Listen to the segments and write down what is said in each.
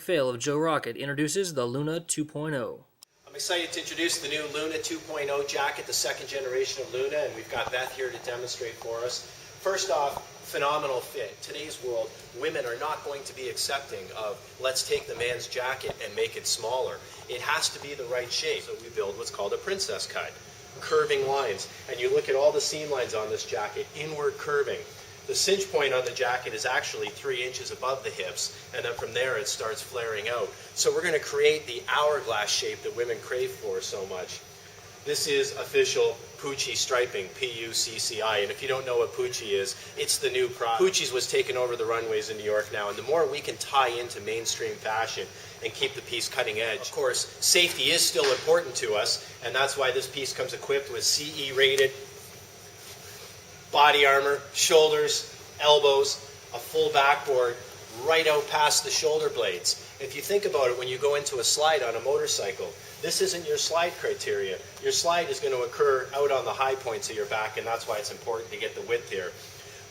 Phail of Joe Rocket introduces the Luna 2.0. I'm excited to introduce the new Luna 2.0 jacket, the second generation of Luna, and we've got Beth here to demonstrate for us. First off, phenomenal fit. In today's world, women are not going to be accepting of let's take the man's jacket and make it smaller. It has to be the right shape, so we build what's called a princess cut. Curving lines, and you look at all the seam lines on this jacket, inward curving. The cinch point on the jacket is actually 3 inches above the hips, and then from there it starts flaring out. So we're going to create the hourglass shape that women crave for so much. This is official Pucci striping, P-U-C-C-I, and if you don't know what Pucci is, it's the new product. Pucci's was taking over the runways in New York now, and the more we can tie into mainstream fashion and keep the piece cutting edge. Of course, safety is still important to us, and that's why this piece comes equipped with CE rated body armor, shoulders, elbows, a full backboard, right out past the shoulder blades. If you think about it, when you go into a slide on a motorcycle, this isn't your slide criteria. Your slide is going to occur out on the high points of your back, and that's why it's important to get the width here.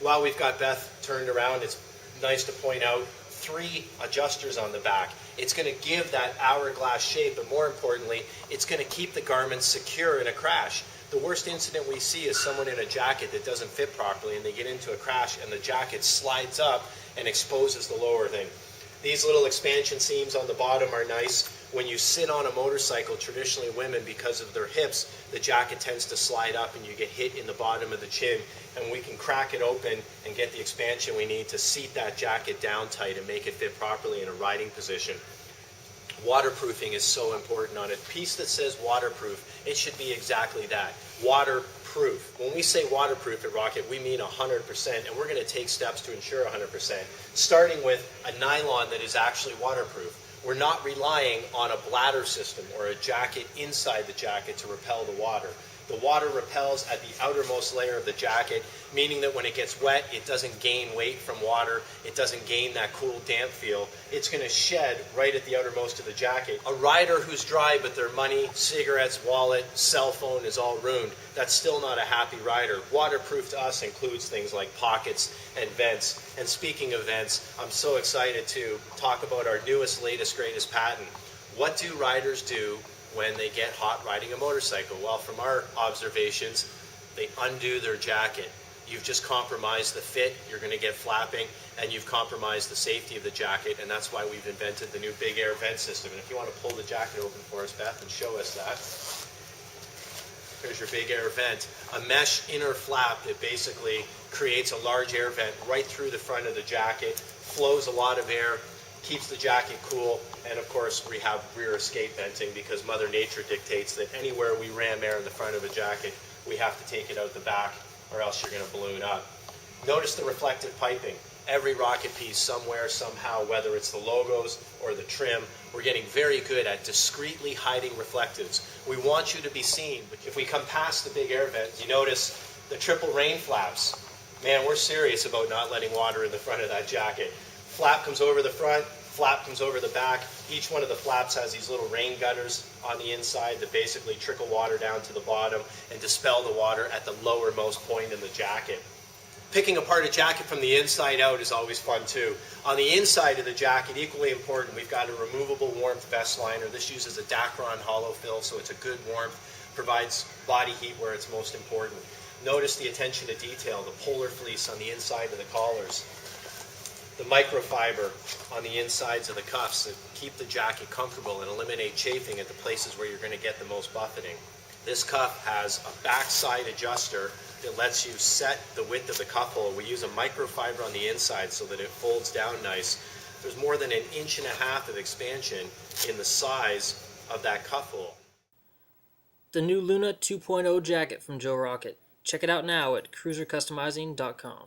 While we've got Beth turned around, it's nice to point out 3 adjusters on the back. It's going to give that hourglass shape, but more importantly, it's going to keep the garments secure in a crash. The worst incident we see is someone in a jacket that doesn't fit properly and they get into a crash and the jacket slides up and exposes the lower thing. These little expansion seams on the bottom are nice. When you sit on a motorcycle, traditionally women, because of their hips, the jacket tends to slide up and you get hit in the bottom of the chin, and we can crack it open and get the expansion we need to seat that jacket down tight and make it fit properly in a riding position. Waterproofing is so important on a piece that says waterproof. It should be exactly that, waterproof. When we say waterproof at Rocket, we mean 100%, and we're going to take steps to ensure 100%, starting with a nylon that is actually waterproof. We're not relying on a bladder system or a jacket inside the jacket to repel the water. The water repels at the outermost layer of the jacket, meaning that when it gets wet, it doesn't gain weight from water. It doesn't gain that cool, damp feel. It's going to shed right at the outermost of the jacket. A rider who's dry but their money, cigarettes, wallet, cell phone is all ruined, that's still not a happy rider. Waterproof to us includes things like pockets and vents. And speaking of vents, I'm so excited to talk about our newest, latest, greatest patent. What do riders do when they get hot riding a motorcycle? Well, from our observations, they undo their jacket. You've just compromised the fit, you're going to get flapping, and you've compromised the safety of the jacket, and that's why we've invented the new big air vent system. And if you want to pull the jacket open for us, Beth, and show us that. There's your big air vent. A mesh inner flap that basically creates a large air vent right through the front of the jacket, flows a lot of air, keeps the jacket cool, and of course we have rear escape venting because Mother Nature dictates that anywhere we ram air in the front of a jacket, we have to take it out the back or else you're going to balloon up. Notice the reflective piping. Every Rocket piece somewhere, somehow, whether it's the logos or the trim, we're getting very good at discreetly hiding reflectives. We want you to be seen, but if we come past the big air vent, you notice the triple rain flaps. Man, we're serious about not letting water in the front of that jacket. Flap comes over the front, flap comes over the back. Each one of the flaps has these little rain gutters on the inside that basically trickle water down to the bottom and dispel the water at the lowermost point in the jacket. Picking apart a jacket from the inside out is always fun too. On the inside of the jacket, equally important, we've got a removable warmth vest liner. This uses a Dacron hollow fill, so it's a good warmth, provides body heat where it's most important. Notice the attention to detail, the polar fleece on the inside of the collars, the microfiber on the insides of the cuffs that keep the jacket comfortable and eliminate chafing at the places where you're going to get the most buffeting. This cuff has a backside adjuster that lets you set the width of the cuff hole. We use a microfiber on the inside so that it folds down nice. There's more than 1.5 inches of expansion in the size of that cuff hole. The new Luna 2.0 jacket from Joe Rocket. Check it out now at cruisercustomizing.com.